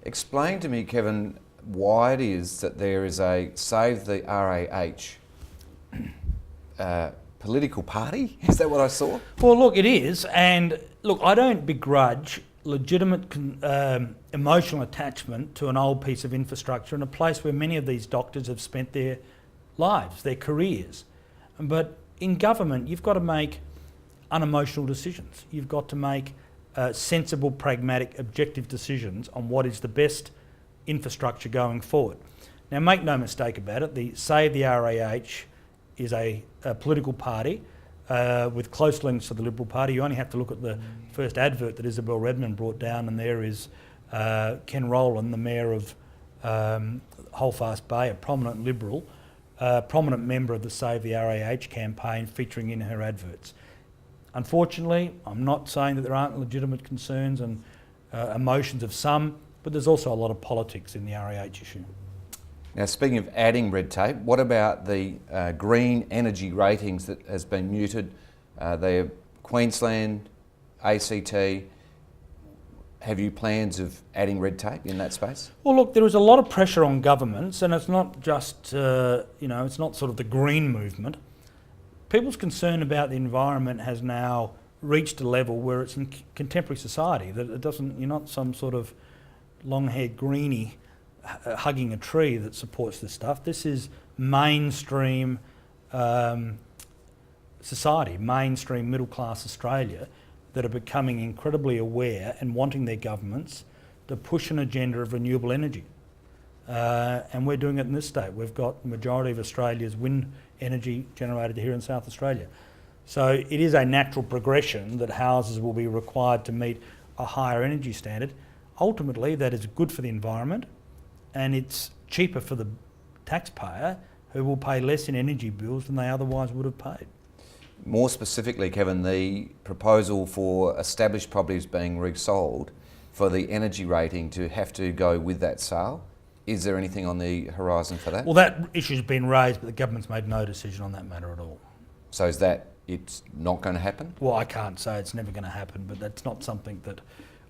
Explain to me, Kevin, why it is that there is a Save the RAH political party? Is that what I saw? Well, look, it is, and look, I don't begrudge legitimate emotional attachment to an old piece of infrastructure in a place where many of these doctors have spent their lives, their careers. But in government, you've got to make unemotional decisions. You've got to make sensible, pragmatic, objective decisions on what is the best infrastructure going forward. Now, make no mistake about it, the Save the RAH is a political party with close links to the Liberal Party. You only have to look at the first advert that Isabel Redmond brought down, and there is Ken Rowland, the Mayor of Holfast Bay, a prominent Liberal, prominent member of the Save the RAH campaign, featuring in her adverts. Unfortunately, I'm not saying that there aren't legitimate concerns and emotions of some, but there's also a lot of politics in the RAH issue. Now, speaking of adding red tape, what about the green energy ratings that has been muted? They're Queensland, ACT. Have you plans of adding red tape in that space? Well, look, there is a lot of pressure on governments, and it's not just, it's not sort of the green movement. People's concern about the environment has now reached a level where it's in contemporary society, that it doesn't, you're not some sort of long-haired greenie hugging a tree that supports this stuff. This is mainstream society, mainstream middle-class Australia, that are becoming incredibly aware and wanting their governments to push an agenda of renewable energy. And we're doing it in this state. We've got the majority of Australia's wind energy generated here in South Australia. So it is a natural progression that houses will be required to meet a higher energy standard. Ultimately, that is good for the environment, and it's cheaper for the taxpayer, who will pay less in energy bills than they otherwise would have paid. More specifically, Kevin, the proposal for established properties being resold, for the energy rating to have to go with that sale. Is there anything on the horizon for that? Well, that issue's been raised, but the government's made no decision on that matter at all. So is that it's not going to happen? Well, I can't say it's never going to happen, but that's not something that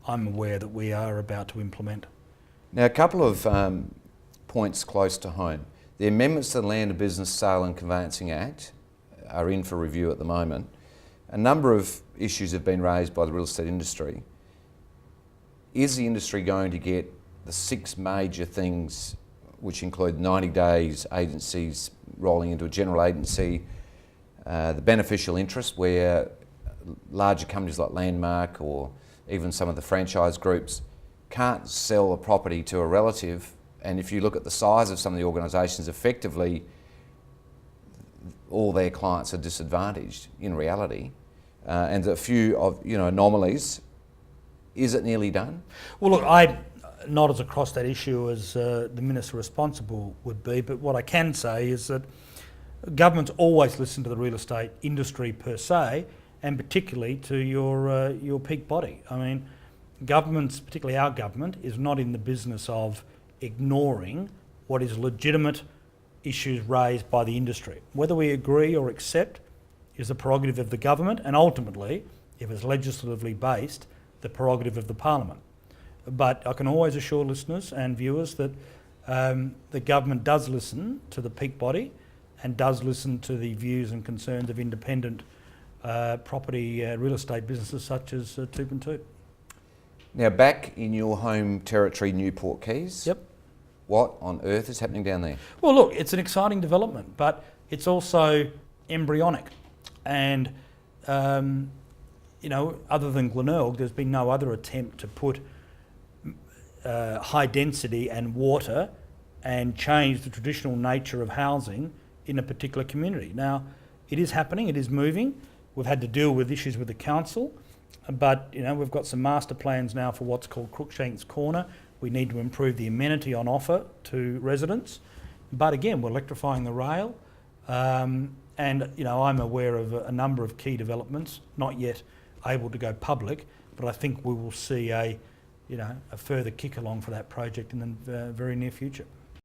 I'm aware that we are about to implement. Now, a couple of points close to home. The amendments to the Land and Business Sale and Conveyancing Act are in for review at the moment. A number of issues have been raised by the real estate industry. Is the industry going to get the 6 major things, which include 90 days agencies rolling into a general agency, the beneficial interest, where larger companies like Landmark or even some of the franchise groups can't sell a property to a relative, and if you look at the size of some of the organisations, effectively all their clients are disadvantaged in reality, and a few of anomalies. Is it nearly done? Well, look, I'm not as across that issue as the Minister responsible would be, but what I can say is that governments always listen to the real estate industry per se, and particularly to your peak body. I mean, governments, particularly our government, is not in the business of ignoring what is legitimate issues raised by the industry. Whether we agree or accept is the prerogative of the government, and ultimately, if it's legislatively based, the prerogative of the Parliament. But I can always assure listeners and viewers that the government does listen to the peak body and does listen to the views and concerns of independent property real estate businesses such as TOOP+TOOP. Now, back in your home territory, Newport Keys. Yep. What on earth is happening down there? Well, look, it's an exciting development, but it's also embryonic. And, other than Glenelg, there's been no other attempt to put high density and water and change the traditional nature of housing in a particular community. Now, it is happening, it is moving. We've had to deal with issues with the council, but we've got some master plans now for what's called Crookshanks Corner. We need to improve the amenity on offer to residents. But again, we're electrifying the rail. And I'm aware of a number of key developments, not yet able to go public, but I think we will see a further kick along for that project in the very near future.